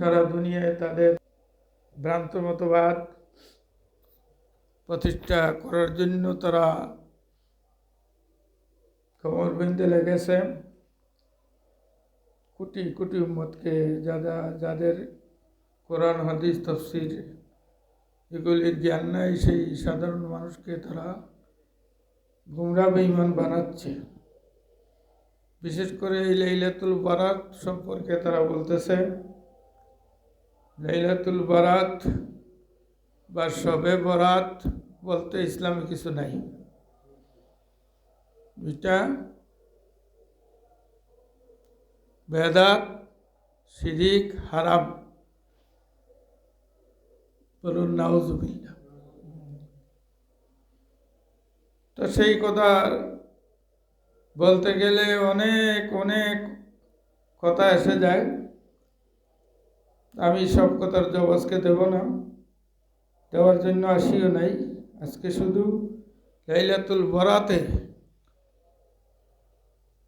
সারা দুনিয়ায় তাদের ভ্রান্ত মতবাদ প্রতিষ্ঠা করার জন্য তারা কোমর বেঁধে লেগেছে। কোটি কোটি উম্মতকে যাদের কোরআন হাদিস তাফসীর এগুলির জ্ঞান নাই, সেই সাধারণ মানুষকে তারা গুমরা বেঈমান বানাচ্ছে। বিশেষ করে এই লাইলাতুল বারাত সম্পর্কে তারা বলতেছে, লাইলাতুল বারাত বা শবে বরাত বলতে ইসলামে কিছু নাই। এটা বেদাত, শিরিক, হারাম। বলুন নাউজুবিল্লাহ। তো সেই কথা বলতে গেলে অনেক অনেক কথা এসে যায়। আমি সব কথার জবাবকে দেব না, দেওয়ার জন্য আসিও নাই। আজকে শুধু লাইলাতুল বরাতে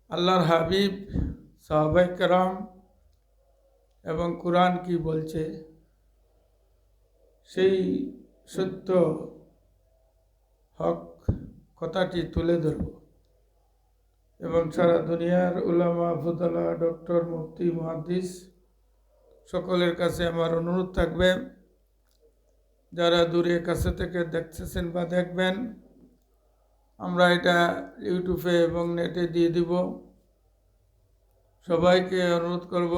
আল্লাহর হাবিব, সাহাবায়ে কেরাম এবং কুরআন কি বলছে সেই সত্য হক কথাটি তুলে ধরব এবং সারা দুনিয়ার উলামা, ফুদালা, ডক্টর, মুফতি, মুহাদ্দিস সকলের কাছে আমার অনুরোধ থাকবে, যারা দূরে কাছে থেকে দেখতেছেন বা দেখবেন, আমরা এটা ইউটিউবে এবং নেটে দিয়ে দিব। সবাইকে অনুরোধ করব,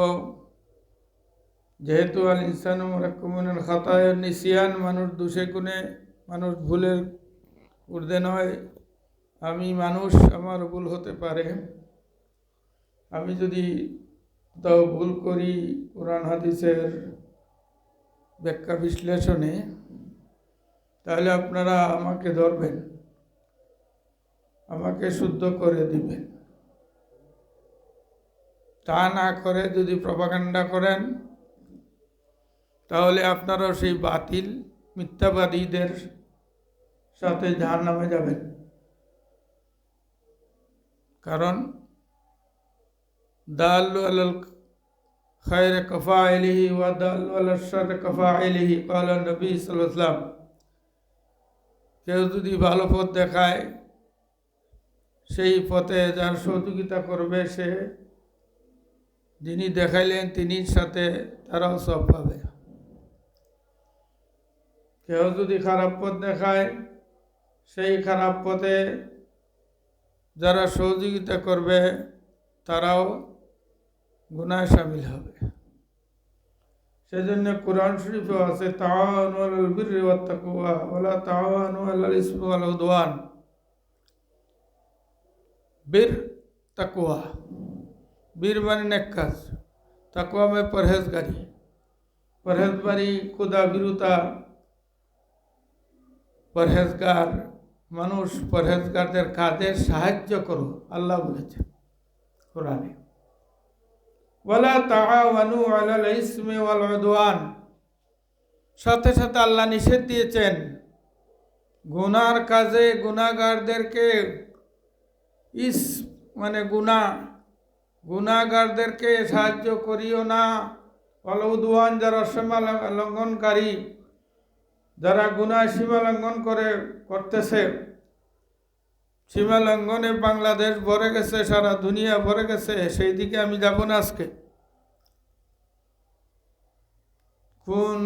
যেহেতু আল ইনসানু মুরাক্কাবুন মিনাল খাতায়া ওয়ান নিসিয়ান, মানুষ দোষে গুণে, মানুষ ভুলের ঊর্ধ্বে নয়। আমি মানুষ, আমার ভুল হতে পারে। আমি যদি তাও ভুল করি কোরআন হাদিসের ব্যাখ্যা বিশ্লেষণে, তাহলে আপনারা আমাকে ধরবেন, আমাকে শুদ্ধ করে দিবেন। তা না করে যদি প্রপাগান্ডা করেন, তাহলে আপনারাও সেই বাতিল মিথ্যাবাদীদের সাথে জাহান্নামে যাবেন। কারণ দাল্লু আলাল খায়রি কাফাইলিহি ওয়া দাল্লু আলাশ শাররি কাফাইলিহি, ক্বালা নবী সাল্লাল্লাহু আলাইহি ওয়াসাল্লাম। কেউ যদি ভালো পথ দেখায়, সেই পথে যার সহযোগিতা করবে, সে যিনি দেখাইলেন তিনির সাথে তারাও সব পাবে। কেউ যদি খারাপ পথ দেখায়, সেই খারাপ পথে যারা সহযোগিতা করবে তারাও গুনাহে শামিল হবে। সেজন্য কোরআন শরীফে আছে, তাআওয়ানু আলাল বিররি ওয়াত তাকওয়া ওয়া লা তাআওয়ানু আলাল ইসমি ওয়াল উদওয়ান। বীর তাকওয়া, বীর মানে নেক কাজ, তাকওয়া में परहेजगारी। परहेजगारी खुदा বিরুতা, পরহেজগার মানুষ, পরহেজগারদের কাজে সাহায্য করো, আল্লাহ বলেছেন কোরআনে। ওয়ালা তাআওয়ানু আলাল ইসমি ওয়াল উদওয়ান, সাথে সাথে আল্লাহ নিষেধ দিয়েছেন গুনার কাজে গুনাহগারদেরকে, মানে গুনাহগারদেরকে সাহায্য করিও না। ওয়াল উদওয়ান, যারা সীমা লঙ্ঘনকারী, যারা গুনাহ সীমা লঙ্ঘন করতেছে। সীমা লঙ্ঘনে বাংলাদেশ ভরে গেছে, সারা দুনিয়া ভরে গেছে, সেই দিকে আমি যাব না আজকে। খুন,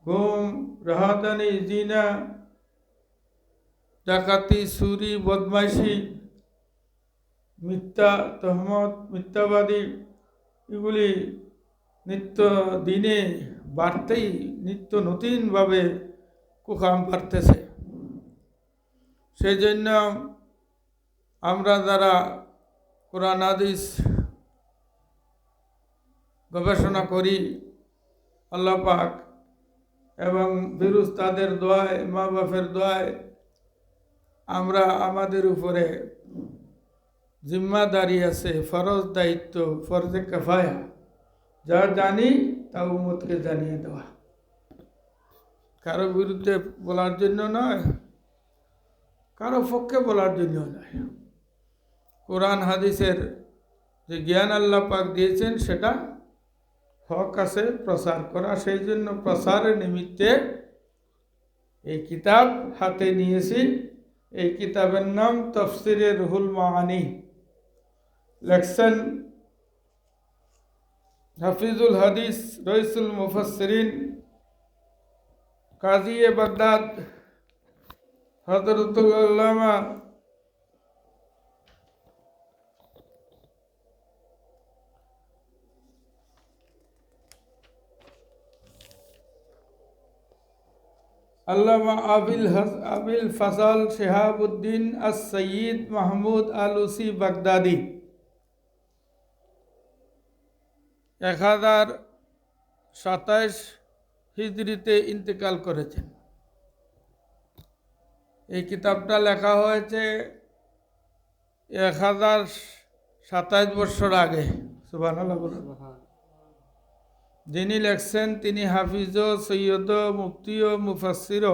গুম, রাহাতানি, জিনা, ডাকাতি, চুরি, বদমাইশি, মিথ্যা তহমত, মিথ্যাবাদী, এগুলি নিত্য দিনে বাড়তেই, নিত্য নতুনভাবে কুকাম বাড়তেছে। সেই জন্য আমরা যারা কোরআন হাদিস গবেষণা করি, আল্লাহ পাক এবং ফেরেশতাদের দোয়ায়, মা বাপের দোয়ায়, আমরা আমাদের উপরে জিম্মাদারি আছে, ফরজ দায়িত্ব, ফরজে কিফায়া, যা জানি তা উম্মতকে জানিয়ে দেওয়া। কারো বিরুদ্ধে বলার জন্য নয়, কারো পক্ষে বলার জন্য নয়। কোরআন হাদিসের যে জ্ঞান আল্লাহ পাক দিয়েছেন, সেটা হক আছে প্রচার করা, সেই জন্য প্রচারের নিমিত্তে এই কিতাব হাতে নিয়েছি। এই কিতাবের নাম তাফসিরে রুহুল মাআনি, লেখছেন হাফিজুল হাদিস রইসুল মুফাসসিরিন কাজী বাগদাদ হযরতুল আল্লামা আল্লামা আবিল ফজল শিহাবুদ্দিন আস-সৈয়দ মাহমুদ আলুসি বাগদাদি 1027 হিজরিতে ইন্তেকাল করেছেন। এই কিতাবটা লেখা হয়েছে 1027 বছর আগে। সুবহানাল্লাহ। যিনি লেখছেন তিনি হাফিজ, সৈয়দ, মুফতি ও মুফাসসির,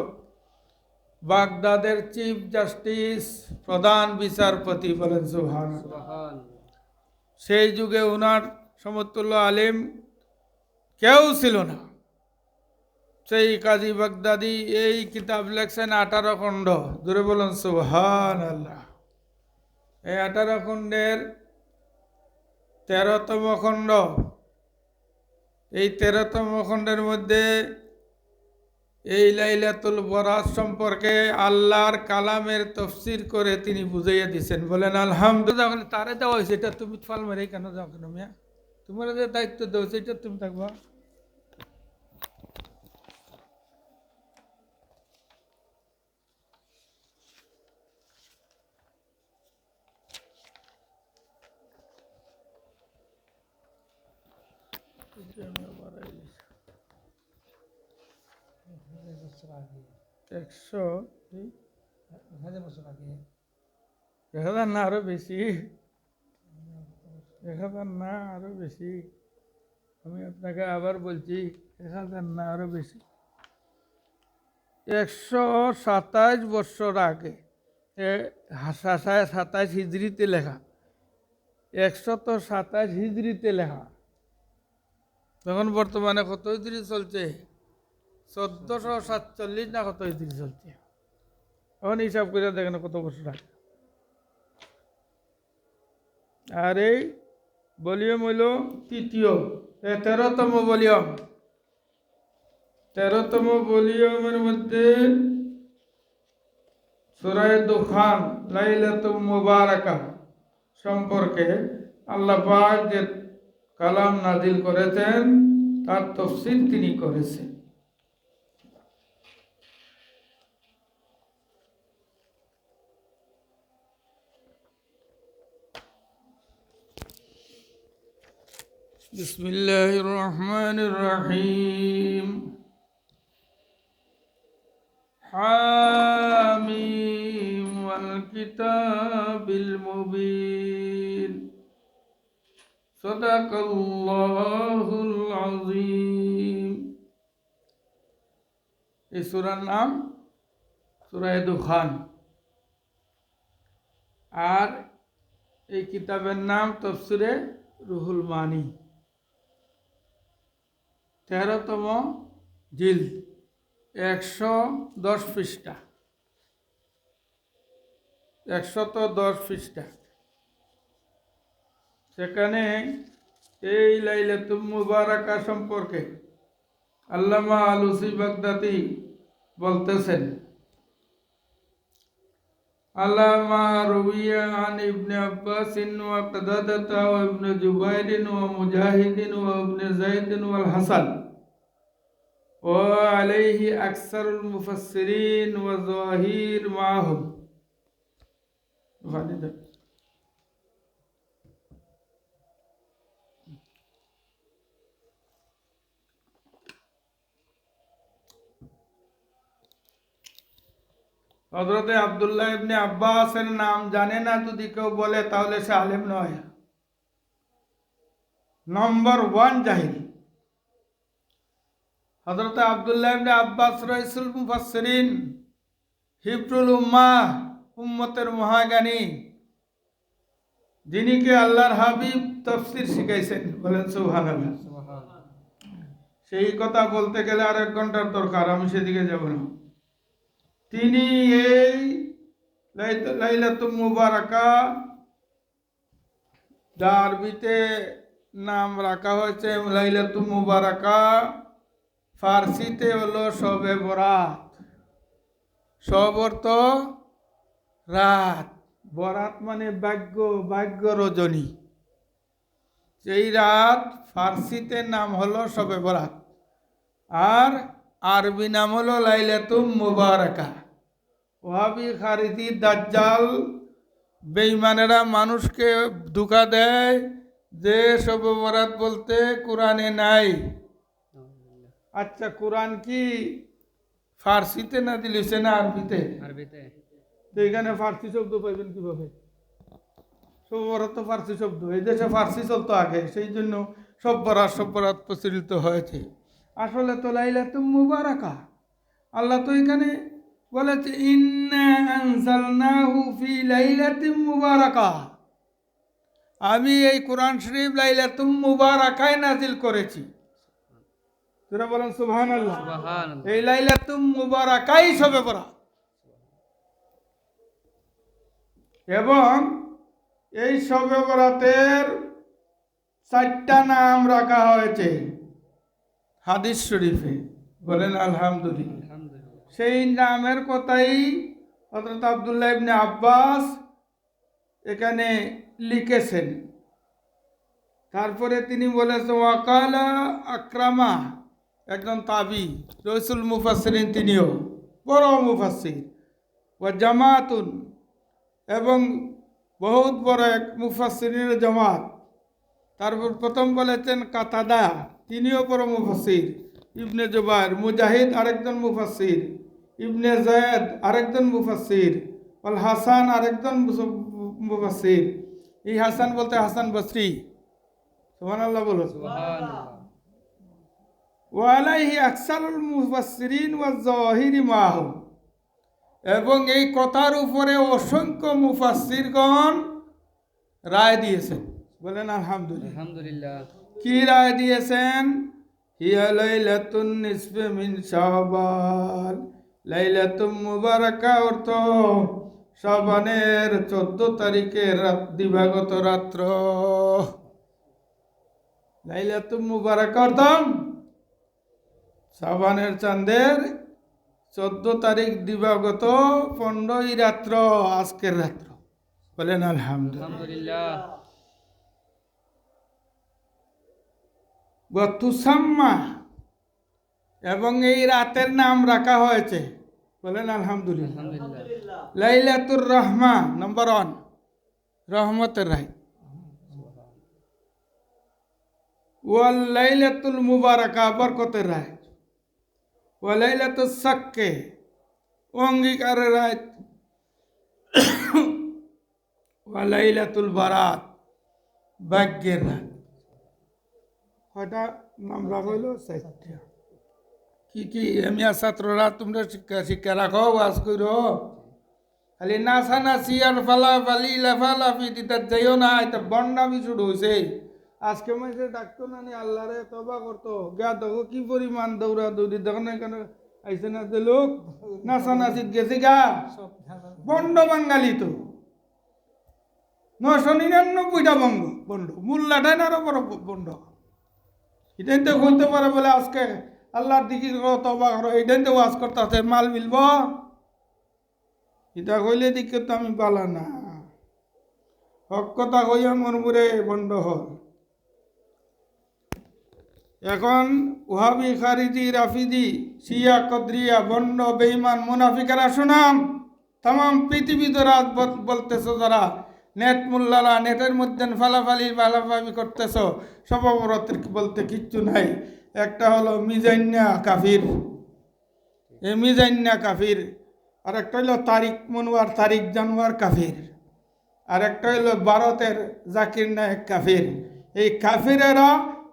বাগদাদের চিফ জাস্টিস, প্রধান বিচারপতি। বলেন সুবহানাল্লাহ। সেই যুগে ওনার সমতুল্য আলিম কেউ ছিল না। সেই কাজী বাগদাদি এই কিতাব লেখছেন 18 খণ্ড। জোরে বলেন সুবহানাল্লাহ। এই 18 খণ্ডের 13তম খণ্ড। এই 13তম খণ্ডের মধ্যে এই লাইলাতুল বরাত সম্পর্কে আল্লাহর কালামের তফসির করে তিনি বুঝাইয়া দিচ্ছেন। বলেন আলহামদুলিল্লাহ। তারে দেওয়া হয়েছে, এটা তুমি ফাল মেরে কেন যাও কেন মিয়া? তোমার যে দায়িত্ব দেওয়া হয়েছে এটা তুমি থাকবা। একশো 1000 না আরো বেশি, 1000 না আরো বেশি। আমি আপনাকে আবার বলছি 1000 না আরো বেশি। 127 বছর আগে 27 হিজরিতে লেখা। 127 হিজরিতে লেখা। তখন বর্তমানে কত হিজরি চলছে? 1447 না কত হিজরি চলছে। এখন হিসাব করে দেখেন কত বছর আগে। আর এই ভলিউম হইল তৃতীয়, 13তম ভলিউম। 13তম ভলিউমের মধ্যে সূরা দুখান লাইলাতুল মুবারাকা সম্পর্কে আল্লাহ পাক যে কালাম নাজিল করেছেন তার তাফসীর তিনি করেছেন। বিসমিল্লাহির রহমানির রহিম। হামিম ওয়াল কিতাবিল মুবিন। সাদাকাল্লাহুল আযীম। এই সূরার নাম সূরা দুখান। আর এই কিতাবের নাম তাফসিরে রুহুল মানি। 13তম জিলদ, 110 পৃষ্ঠা। 110 পৃষ্ঠা। সেখানে এই লাইলাতুল মুবারাকা সম্পর্কে আল্লামা আলুসি বাগদাদি বলতেছেন, আল্লামা রুবিয়া আন ইবনে আব্বাস ওয়া কাদাদাতা ওয়া ইবনে জুবাইর ওয়া মুজাহিদ ওয়া ইবনে যায়েদ ওয়াল হাসান ওয়া আলাইহি আকসারুল মুফাসসিরিন ওয়া যাহির মাহুম। হযরতে আব্দুল্লাহ ইবনে আব্বাসের নাম জানে না যদি কেউ বলে তাহলে সে আলেম নয়। নম্বর 1 জাহিল। হযরতে আব্দুল্লাহ ইবনে আব্বাস রাইসুল মুফাসসিরিন, হিব্রুল উম্মাহ, উম্মতের মহাজ্ঞানী, যিনিকে আল্লাহর হাবিব তাফসীর শিখাইছেন। বলেন সুবহানাল্লাহ। সেই কথা বলতে গেলে আর 1 ঘন্টার দরকার, আমি সেদিকে যাব না। তিনি এই লাইলাতুল মুবারাকা আরবিতে নাম রাখা হয়েছে লাইলাতুল মুবারাকা, ফার্সিতে হলো শবে বরাত। শব অর্থ রাত, বরাত মানে ভাগ্য রজনী। সেই রাত ফার্সিতে নাম হলো শবে বরাত, আর আরবি নাম হলো লাইলাতুল মুবারাকা। ওয়াহাবি, খারিজি, দাজ্জাল, বেঈমানেরা মানুষকে ধোঁকা দেয় যে শবে বরাত বলতে কোরআনে নাই। আচ্ছা, কোরআন কি ফার্সিতে না দিলেছে না আরবিতে? তো এখানে ফার্সি শব্দ পাইবেন কিভাবে? শবে বরাত তো ফার্সি শব্দ, এই দেশে ফার্সি চলতো আগে, সেই জন্য সব বরাত প্রচলিত হয়েছে। আসলে তো লাইলাতুল মুবারাকা, আল্লাহ তো এখানে বলেছে ইন্না আনজালনাহু ফি লাইলাতিন মুবারাকা, আমি এই কোরআন শরীফ লাইলাতুল মুবারাকায় নাজিল করেছি। তোরা বলেন সুবহানাল্লাহ। এই লাইলাতুল মুবারাকাই শবে বরাত। এবং এই শবে বরাতের 4টা নাম রাখা হয়েছে হাদিস শরীফে, বলেন আলহামদুলিল্লাহ। সেই নামের কথাই হযরত আব্দুল্লাহ ইবনে আব্বাস এখানে লিখেছেন। তারপরে তিনি বলেছেন ওয়াকালা আকরামা, একজন তাবি, রসুল মুফাসসিরিন, তিনিও বড় মুফাসসির। ওয়া জামাতুন, এবং বহুত বড় এক মুফাসসিরিনের জামাত। তারপর প্রথম বলেছেন কাতাদা, তিনিও বড় মুফাসসির। ইবনে জুবাইর, মুজাহিদ আরেকজন মুফাসসির, ইবনে যায়েদ আরেকজন মুফাসসির, আল হাসান আরেকজন মুফাসসির। এই হাসান বলতে হাসান বসরি। সুবহানাল্লাহ বলো। ওয়া আলাইহি আকসারুল মুফাসসিরিন ওয়া যাহিরি মাহু, এবং এই কথার উপরে অসংখ্য মুফাসসিরগণ রায় দিয়েছেন, বলেন আলহামদুলিল্লাহ। কি রায় দিয়েছেন? হিয়া লাইলাতুন নিসফে মিন শাবান, লাইলাতুল মুবারাকা অর্থ শাবানের 14 তারিখের দিবাগত রাত্র। লাইলাতুল মুবারাকা অর্থ শাবানের চাঁদের 14 তারিখ দিবাগত 15ই রাত্র, আজকের রাত্র, বলেন আলহামদুলিল্লাহ। তুসাম্মা, এবং এই রাতের নাম রাখা হয়েছে, বলেন আলহামদুলিল্লাহ, লাইলাতুর রহমা, নম্বর 1, রহমতের রাত। ওয়াল লাইলাতুল মুবারাকা, বরকতের রাত। ওয়া লাইলাতুস সাক্কে, অঙ্গীকারের রাত। ওয়া লাইলাতুল বারাত, ভাগ্যের রাত। কয়টা নাম রাখা হইল? 4টা। কি এমিয়া ছাত্ররা তোমরা শিক্ষা রাখো, ওয়াজ করো, খালি নাচানাচি আর ফালাফালি লাফালাফি দিতে যাইও না, এটা বন্ডামি শুরু হয়েছে। আজকে মাঝে ডাকতো না নি আল্লাহরে তবা করতো, গা দেখো কি পরিমাণ দৌড়া দৌড়ি, দেখো না কেন আইসে না যে লোক নাচানাচিত গেছে গা, বন্ড বাঙালি তো 999টা বন্ড, মোল্লাটাই না আরো বড় বন্ড। এটাই তো হইতে পারে বলে আজকে আল্লাহর দিকে তবা করো, এইটাই তো ওয়াজ করতে মাল মিলব, এটা কইলে দিকে তো আমি বালা না, হক কথা কইয়া মন মুরে বন্ড হল। এখন ওহাবি, খারিজি, রাফিজি, শিয়া, কদরিয়া, বন্ড, বেঈমান, মুনাফিকেরা শুনাম, তাম পৃথিবী ধরা বলতেছ যারা, নেট মোল্লারা নেটের মধ্যে ফালাফালি করতেছ, সবরতের বলতে কিচ্ছু নাই। একটা হলো মিজান্না কাফির, এই মিজান্না কাফির। আর একটা হইল তারিক মনোয়ার, তারিক জানোয়ার কাফির। আর একটা হইল ভারতের জাকির নায়েক কাফির। এই কাফিরেরা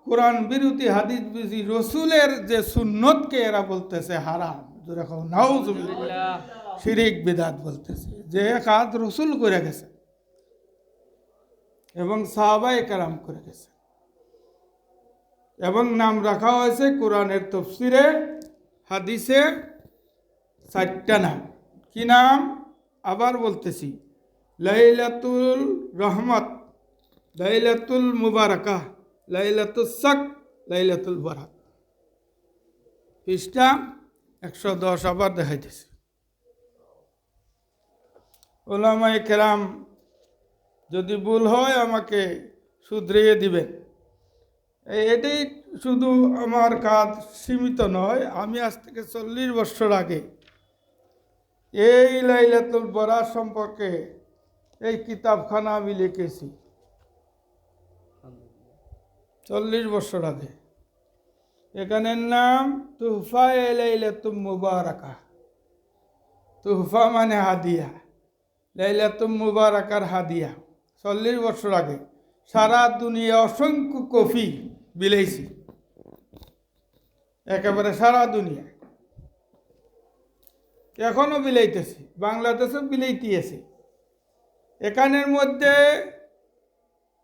কোরআন বিরোধী, হাদিস বিরোধী, রসুলের যে সুন্নতকে এরা বলতেছে হারাম, যেরকম নাউজুবিল্লাহ, শিরিক বিদাত বলতেছে, যে কাজ রসুল করে গেছে এবং সাহাবায়ে কেরাম করে গেছে। এবং নাম রাখা হয়েছে কোরআনের তফসিরে হাদিসে 4টা নাম। কি নাম? আবার বলতেছি, লাইলাতুল রহমত, লাইলাতুল মুবারাকা, লাইলাতুল শক, লাইলাতুল বারাত। পৃষ্ঠা 110 আবার দেখাইতেছি। ওলামায়ে কেরাম যদি ভুল হয় আমাকে শুধরিয়ে দিবেন। এটাই শুধু আমার কাজ সীমিত নয়, আমি আজ থেকে 40 বছর আগে এই লাইলাতুল বরাত সম্পর্কে এই কিতাবখানা আমি লিখেছি 40 বছর আগে। এখানের নাম তুহফা এ লাইলাতুল মুবারাকা। তুহফা মানে হাদিয়া, লাইলাতুল মুবারাকার হাদিয়া। 40 বছর আগে সারা দুনিয়া অসংখ্য কপি বিলাইছি, একেবারে সারা দুনিয়া। এখনো বিলাইতেছি, বাংলাদেশও বিলাইতেছে। এখানের মধ্যে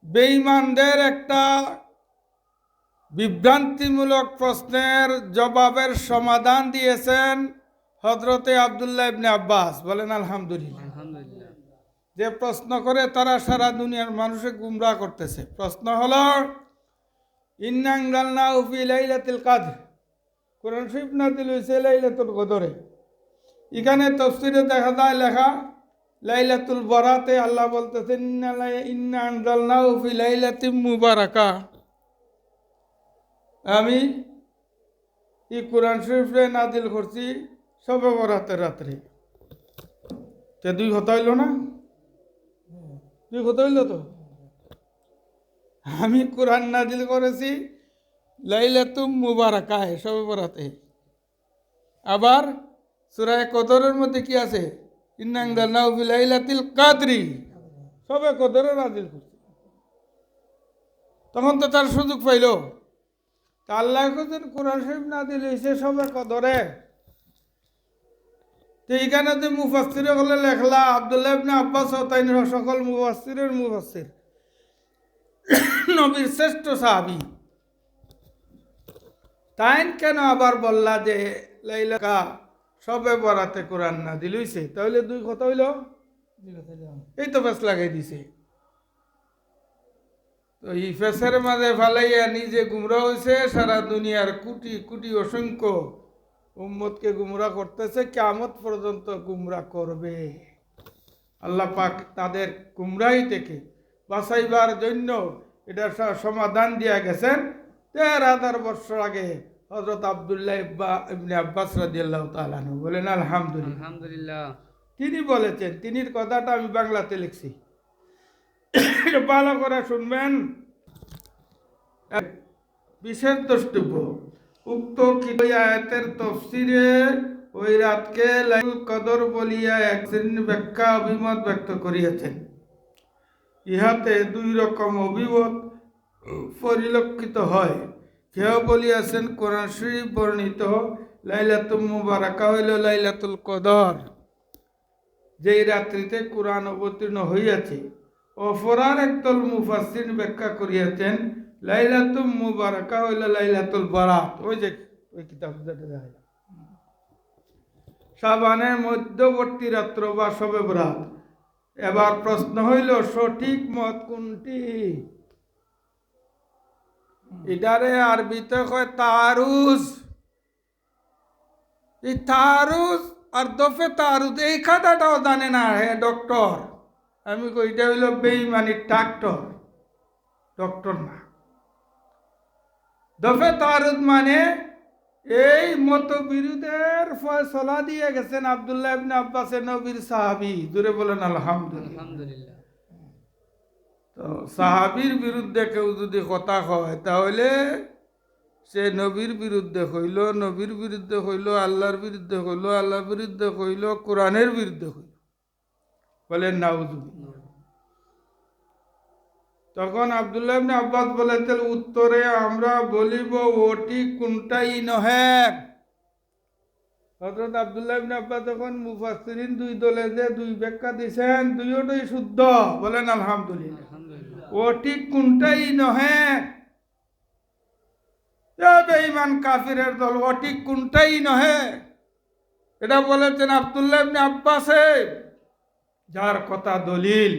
বেঈমানদের একটা বিভ্রান্তিমূলক প্রশ্নের জবাবের সমাধান দিয়েছেন হযরতে আব্দুল্লাহ ইবনে আব্বাস। বলেন আলহামদুলিল্লাহ। যে প্রশ্ন করে তারা সারা দুনিয়ার মানুষকে গুমরাহ করতেছে। প্রশ্ন হলো, ইন্না আনজালনাহু ফি লাইলাতুল কদর, কোরআন শরীফ নাযিল হয়েছে লাইলাতুল কদরে। এখানে তাফসীরে দেখা যায় লেখা লাইলাতুল বরাতে আল্লাহ বলতেছেন ইন্না আনজালনাহু ফি লাইলাতিন মুবারাকা। আমি এই কোরআন শরীফে নাযিল করছি শবে বরাতের রাত্রে। তে 2 কথা হইল না? 2 কথা হইল তো। আমি কোরআন নাযিল করেছি লাইলাতুল মুবারাকায়, শবে বরাতে। আবার সূরা কদরের মধ্যে কি আছে? ইন্না আনজালনাহু ফি লাইলাতিল কদরি, শবে কদরে নাযিল করছি। তখন তো তার সুযোগ পাইল। আল্লাহ কোরআন শরীফ নাযিল হয়েছে শবে কদরে। তো এইখানে যে মুফাসসির হলে লেখলা আব্দুল্লাহ ইবনে আব্বাস তাই সকল মুফাসসিরের মুফাসসির, নবীর শ্রেষ্ঠ সাহাবী, তাই কেন আবার বললা যে লাইলাকা শবে বরাতে কোরআন নাযিল হইছে? তাহলে 2 কথা হইল। এই তো ফেস লাগাই দিছে। তো এই ফেসের মাঝে ফালাইয়া নিজে গুমরা হয়েছে, সারা দুনিয়ার কোটি কোটি অসংখ্য উম্মতকে গুমরা করতেছে, কিয়ামত পর্যন্ত গুমরা করবে। আল্লাহ পাক তাদের গুমরাহি থেকে বাঁচাইবার জন্য এটার সমাধান দিয়া গেছেন 13,000 বছর আগে হযরত আব্দুল্লাহ ইবনে আব্বাস রাদিয়াল্লাহু তাআলা আনহু। বলেন আলহামদুলিল্লাহ। তিনি বলেছেন, তিনির কথাটা আমি বাংলাতে লিখছি, ভালো করে শুনবেন। বিশেষ দ্রষ্টব্য, উক্ত আয়াতের তফসিরে ওই রাতকে লাইলাতুল কদর বলিয়া এক শ্রেণীর ব্যাখ্যা অভিমত ব্যক্ত করিয়াছেন। ইহাতে 2 রকম অভিমত পরিলক্ষিত হয়। কেহ বলিয়াছেন কোরআন শরীফ বর্ণিত লাইলাতুল মুবারাকা হইল লাইলাতুল কদর, যেই রাত্রিতে কোরআন অবতীর্ণ হইয়াছে। অপরার একদল মুফাসসির ব্যাখ্যা করিয়াছেন লাইলাতুল মুবারাকা হইল লাইলাতুল বারাত। ওই যে ওই কিতাব শাবানের মধ্যবর্তী রাত্র বা শবে বরাত। এবার প্রশ্ন হইল সঠিক মত কোনটি? এটারে আরবিতে কয় তারুজ। এই তারুজ আর দফে তারুজ এই খাতাটাও জানে না হে ডক্টর। আমি কই এটা হইল বেঈমানির ডাক্তার, ডক্টর না। দফে তারুজ মানে এই মতবিরোধের ফয়সালা দিয়ে গেছেন আব্দুল্লাহ ইবনে আব্বাসের নবীর সাহাবী। জোরে বলেন আলহামদুলিল্লাহ। তো সাহাবীর বিরুদ্ধে কেউ যদি কথা হয় তাহলে সে নবীর বিরুদ্ধে হইল, নবীর বিরুদ্ধে হইল, আল্লাহর বিরুদ্ধে হইল, আল্লাহর বিরুদ্ধে হইল, কোরআনের বিরুদ্ধে হইল। বলেন নাউযুবিল্লাহ। তখন আব্দুল্লাহ ইবনে আব্বাস বলেছেন উত্তরে আমরা বলিব ওটি কোনটাই নহে। হযরত আব্দুল্লাহ ইবনে আব্বাস যখন মুফাসসিরিন 2 দলে যে 2 ব্যাখ্যা দিয়েছেন, দুইটাই শুদ্ধ। বলেন আলহামদুলিল্লাহ। ওটি কোনটাই নহে। বেঈমান কাফিরের দল ওটি কোনটাই নহে। এটা বলেছেন আব্দুল্লাহ ইবনে আব্বাসে, যার কথা দলিল।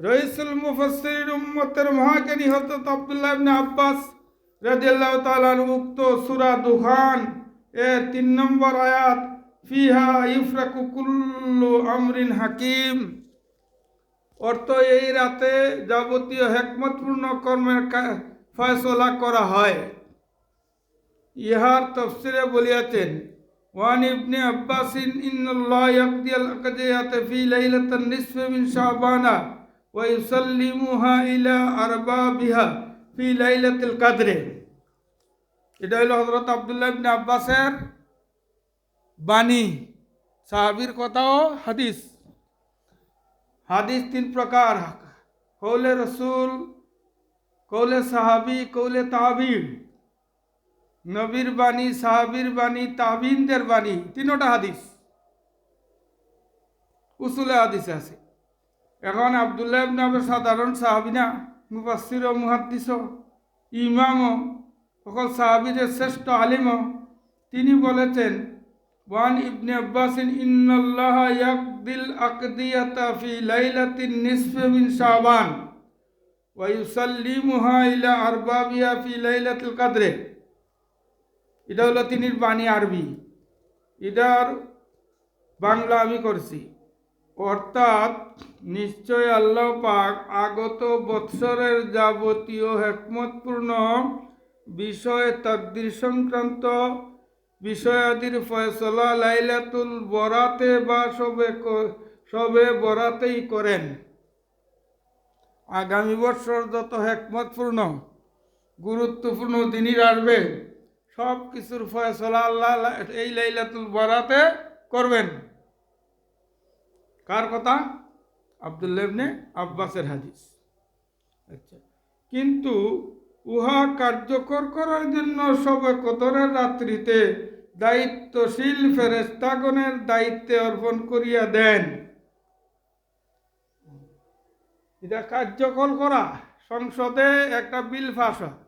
রইসুল মুফাসসিরিন উম্মতের মহাজ্ঞানী হযরত আব্দুল্লাহ ইবনে আব্বাস রাদিয়াল্লাহু তাআলা আনহু উক্ত সূরা দুখান এর ৩ নম্বর আয়াত ফিহা ইফরাকু কুল্লু আমরিন হাকিম অর্থ এই রাতে যাবতীয় হিকমতপূর্ণ কর্মের ফয়সালা করা হয়। ইহার তাফসীরে বলিয়াছেন ওয়ান ইবনে আব্বাসিন ইন্নাল্লাহ ইয়াকদিয়াল আকদিয়াত ফি লাইলাতিন নিসফি মিন শাবানা ওয়া ইউসাল্লিমুহা ইলা আরবাবিহা ফি লাইলাতিল কদরে। এটা হলো হযরত আব্দুল্লাহ ইবনে আব্বাসের বাণী, সাহাবীর কথাও হাদিস। হাদিস 3 প্রকার: কৌলে রসুল, কৌলে সাহাবি, কৌলে তাবিন। নবীর বাণী, সাহাবীর বাণী, তাবিনদের বাণী, 3টা হাদিস উসুলে হাদিসে আছে। এখন আব্দুল্লাহ ইবনে আব্বাস সাধারণ সাহাবী না, মুফাসসির ও মুহাদ্দিস ও ইমাম ও সকল সাহাবীদের শ্রেষ্ঠ আলিম। তিনি বলেছেন ওয়ান ইবনে আব্বাসিন ইন্নাল্লাহ ইয়াকদিল আকদিয়াতা ফি লাইলাতিন নিসফি মিন শাবান ওয়া ইউসাল্লিমুহা ইলা আরবাবিহা ফি লাইলাতিল কদরে। এটা হলো তিনির বাণী আরবি, এটার বাংলা আমি করছি। অর্থাৎ নিশ্চয় আল্লাহ পাক আগত বৎসরের যাবতীয় হিকমতপূর্ণ বিষয়, তাকদীর সংক্রান্ত বিষয়াদির ফয়সলা লাইলাতুল বরাতে বা সবে বরাতেই করেন। আগামী বছর যত হিকমতপূর্ণ গুরুত্বপূর্ণ দিনই আসবে, সব কিছুর ফয়সলা আল্লাহ এই লাইলাতুল বরাতে করবেন। কার কথা? আব্দুল্লাহ ইবনে আব্বাসের হাদিস। আচ্ছা, কিন্তু উহা কার্যকর করার জন্য সবে কদরের রাত্রিতে দায়িত্বশীল ফেরেশতাগণের দায়িত্বে অর্পণ করিয়া দেন। এটা কার্যকর করা, সংসদে একটা বিল পাস হয়,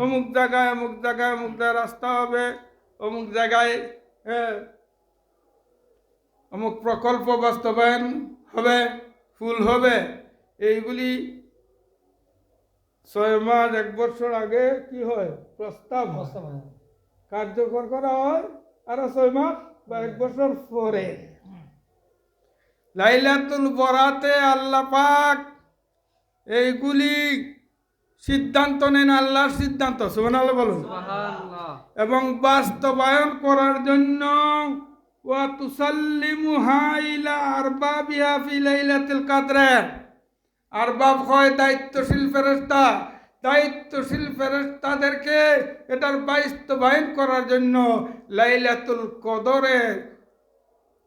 অমুক জায়গায় অমুক জায়গায় অমুক জায়গায় রাস্তা হবে, অমুক জায়গায় অমুক প্রকল্প বাস্তবায়ন হবে, ফুল হবে। এইগুলি 6 মাস 1 বছর আগে কি হয়? প্রস্তাব কার্যকর করা হয়, আর 6 মাস বা 1 বছর পরে। লাইলাতুল বরাতে আল্লাহ পাক এইগুলি সিদ্ধান্ত নেন, আল্লাহর সিদ্ধান্ত, সুবহানাল্লাহ বলুন। এবং বাস্তবায়ন করার জন্য ওয়া তুসাল্লিমুহা ইলা আরবাবিহা ফি লাইলাতিল কদরে। আরবাব হয় দায়িত্বশীল ফেরেশতা, দায়িত্বশীল ফেরেশতাদেরকে এটার বাস্তবায়ন করার জন্য লাইলাতুল কদরে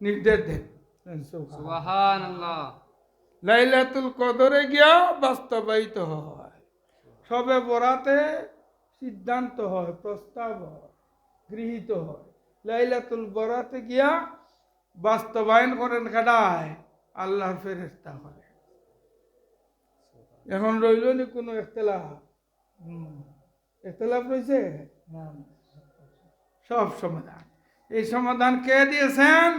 নির্দেশ দেন। সুবহানাল্লাহ। লাইলাতুল কদরে গিয়া বাস্তবায়িত হয়, সবে বরাতে সিদ্ধান্ত হয়, প্রস্তাব হয়, গৃহীত হয়। লাইলাতুল বরাতে গিয়া বাস্তবায়ন করেন কাটায় আল্লাহর ফেরেশতা করে। এখন রইল নি কোনো ইখতিলাফ রয়েছে? সব সমাধান। এই সমাধান কে দিয়েছেন?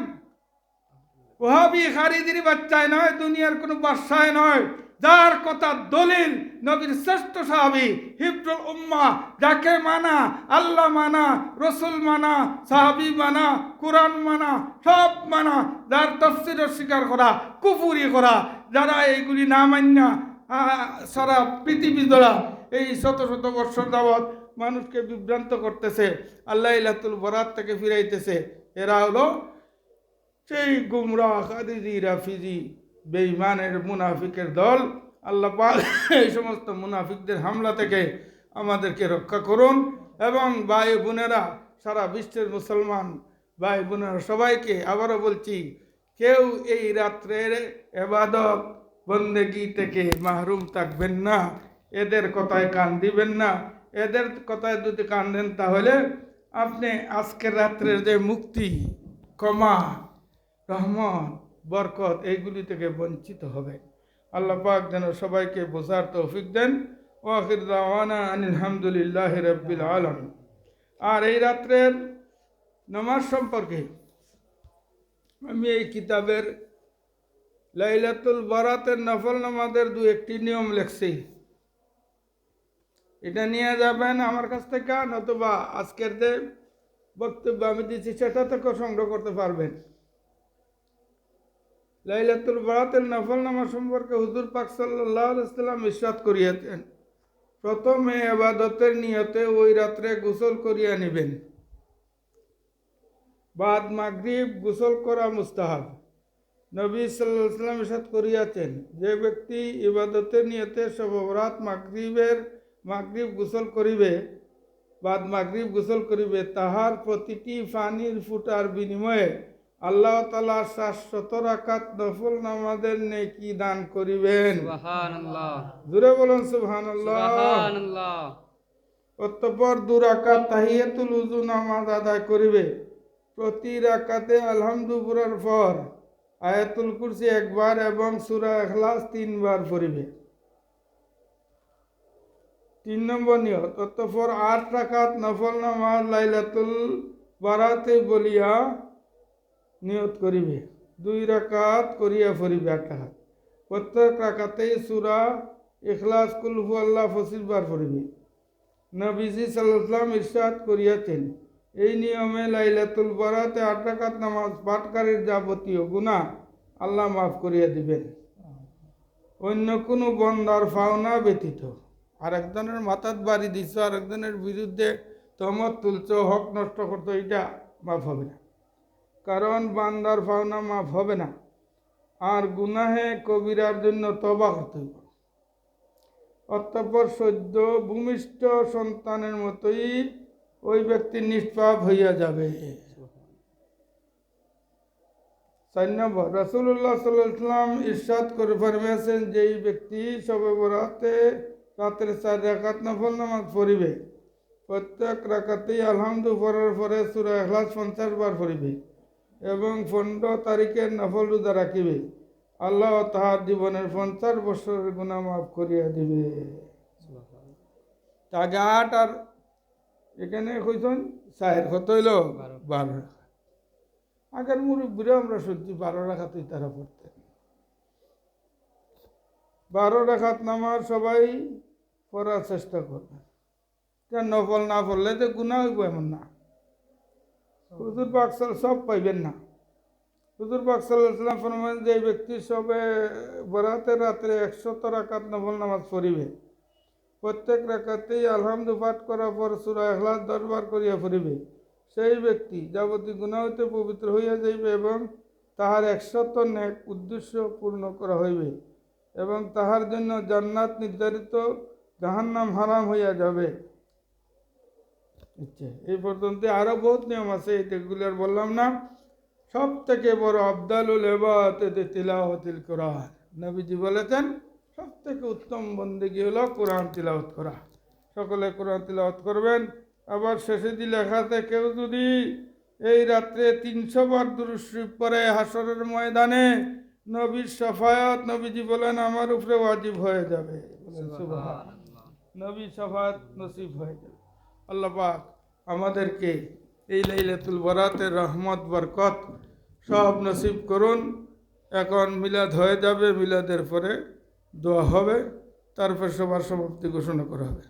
ওহাবি খারিদির বাচ্চায় নয়, দুনিয়ার কোনো বাদশায় নয়, যার কথা দলিল নবীর শ্রেষ্ঠ সাহাবী হিফজুল উম্মাহ, যাকে মানা আল্লাহ মানা, রসুল মানা, সাহাবী মানা, কোরআন মানা, সব মানা, যার তাফসীর অস্বীকার করা, কুফরি করা, যারা এইগুলি না মান্না সারা পৃথিবী দ্বারা এই শত শত বৎসর যাবৎ মানুষকে বিভ্রান্ত করতেছে, আল্লাহ লাইলাতুল বরাত থেকে ফিরাইতেছে, এরা হলো সেই গুমরাহ খারিজি রাফিজি বেঈমানের মুনাফিকের দল। আল্লাহ পাক এই সমস্ত মুনাফিকদের হামলা থেকে আমাদেরকে রক্ষা করুন। এবং ভাই বোনেরা, সারা বিশ্বের মুসলমান ভাই বোনেরা সবাইকে আবারও বলছি, কেউ এই রাত্রের ইবাদত বন্দেগী থেকে মাহরুম থাকবেন না, এদের কথায় কান দিবেন না। এদের কথায় যদি কান দেন তাহলে আপনি আজকের রাত্রের যে মুক্তি, ক্ষমা, রহমত, বরকত এইগুলি থেকে বঞ্চিত হবে। আল্লাহ পাক যেন সবাইকে বোঝার তৌফিক দেন। ওয়া আখির দাওয়ানা আনিল হামদুলিল্লাহি রাব্বিল আলামিন। আর এই রাত্রের নামাজ সম্পর্কে আমি এই কিতাবের লাইলাতুল বারাতের নফল নামাজের দু একটি নিয়ম লিখছি। এটা নিয়ে যাবেন আমার কাছ থেকে, নতুবা আজকের যে বক্তব্য আমি দিচ্ছি সেটা থেকে সংগ্রহ করতে পারবেন। লাইলাতুল বারাতের নফল নামাজ সম্পর্কে হুজুর পাক সাল্লাল্লাহু আলাইহি ওয়াসাল্লাম ইরশাদ করিয়াছেন, প্রথমে ইবাদতের নিয়তে ওই রাত্রে গোসল করিয়া নেবেন। বাদ মাগরিব গোসল করা মুস্তাহাব। নবী সাল্লাল্লাহু আলাইহি ওয়াসাল্লাম ইরশাদ করিয়াছেন, যে ব্যক্তি ইবাদতের নিয়তে শবে বরাত মাগরিব গোসল করিবে, বাদ মাগরিব গোসল করিবে, তাহার প্রতিটি পানির ফুটার বিনিময়ে আল্লাহ তাআলা 700 রাকাত নফল নামাজের নেকি দান করিবেন। সুবহানাল্লাহ। জোরে বলুন সুবহানাল্লাহ। সুবহানাল্লাহ। অতঃপর 2 রাকাত তাহিয়াতুল উযু নামাজ আদায় করিবে। প্রতি রাকাতে আলহামদু পড়ার পর আয়াতুল কুরসি একবার এবং সূরা ইখলাস 3 বার পড়িবে। 3 নম্বর নিয়ত, অতঃপর 8 রাকাত নফল নামাজ লাইলাতুল বারাতে বলিয়া নিয়ত করিবে। 2 রাকাত করিয়া পড়িবে 8 রাকাত। প্রত্যেক রাকাতেই সূরা ইখলাস কুল হুয়াল্লাহ 25 বার পড়িবে। নবীজি সাল্লাল্লাহু আলাইহি ওয়াসাল্লাম ইরশাদ করিয়াছেন, এই নিয়মে লাইলাতুল বারাতে 8 রাকাত নামাজ পাঠকারীর যাবতীয় গুনাহ আল্লাহ মাফ করিয়া দিবেন, অন্য কোনো বন্দার পাওনা ব্যতীত। আর একজনের মাথাত বাড়ি দিচ্ছ, আর একজনের বিরুদ্ধে তহমত তুলছ, হক নষ্ট করতো, এটা মাফ হবে না, কারণ বান্দার পাওনা মাফ হবে না। আর গুনাহে কবিরার জন্য তওবা করতে হবে। অতঃপর সদ্য ভূমিষ্ঠ সন্তানের মতোই ওই ব্যক্তি নিষ্পাপ হইয়া যাবে। 4 নম্বর, রাসূলুল্লাহ সাল্লাল্লাহু আলাইহি ওয়াসাল্লাম ইরশাদ করে ফরমাইয়াছেন, যেই ব্যক্তি শবে বরাতে রাতের 4 রাকাত নফল নামাজ পড়িবে, প্রত্যেক রাকাতেই আলহামদু পড়ার পরে সূরা ইখলাস 50 বার পড়িবে এবং 15 তারিখের নফল রোজা রাখিবে, আল্লাহ তাহার জীবনের 50 বছরের গুনাহ মাফ করিয়া দিবে। তাকে 8 আর এখানে কইছেন 4, কত হইল 12। আগের মুরব্বীরা আমরা শুনছি 12 রাকাতই তারা পড়তেন। 12 রাকাত নামাজ সবাই পড়ার চেষ্টা করবে। নফল না পড়লে তো গুনাহ হইব এমন না। হুজুর পাক সব পাইবেন না। হুজুর পাক সাল্লাল্লাহু আলাইহি ওয়াসাল্লাম ফরমান, যে ব্যক্তি সবে বরাতের রাত্রে 100 রাকাত নফল নামাজ পড়িবে, প্রত্যেক রাকাতেই আলহামদু পাঠ করার পর সূরা ইখলাস 10 বার করিয়া পড়িবে, সেই ব্যক্তি যাবতীয় গুনাহ হইতে পবিত্র হইয়া যাইবে এবং তাহার 100 নেক উদ্দেশ্য পূর্ণ করা হইবে এবং তাহার জন্য জান্নাত নির্ধারিত, জাহান্নাম হারাম হইয়া যাবে। আচ্ছা, এই পর্যন্ত আরো বহুত নিয়ম আছে, এগুলো আর বললাম না। সব থেকে বড় আফদালুল ইবাদাত তিলাওয়াতুল কোরআন। নবীজি বলেছেন, সব থেকে উত্তম বন্দেগী হলো কোরআন তিলাওয়াত করা। সকলে কোরআন তিলাওয়াত করবেন। আবার শেষে দিয়ে লেখা আছে, কেউ যদি এই রাত্রে 300 বার দুরূদ শরীফ পড়ে, হাসরের ময়দানে নবীর শাফায়াত, নবীজি বলেন, আমার উপরে ওয়াজিব হয়ে যাবে। বলেন সুবহানাল্লাহ। নবীর শাফায়াত নসিব হয়ে যাবে। আল্লাহ পাক আমাদেরকে এই লাইলাতুল বারাতের রহমত বরকত সব নসিব করুন। এখন মিলাদ হয়ে যাবে, মিলাদের পরে দোয়া হবে, তারপর সবার সমাপ্তি ঘোষণা করা হবে।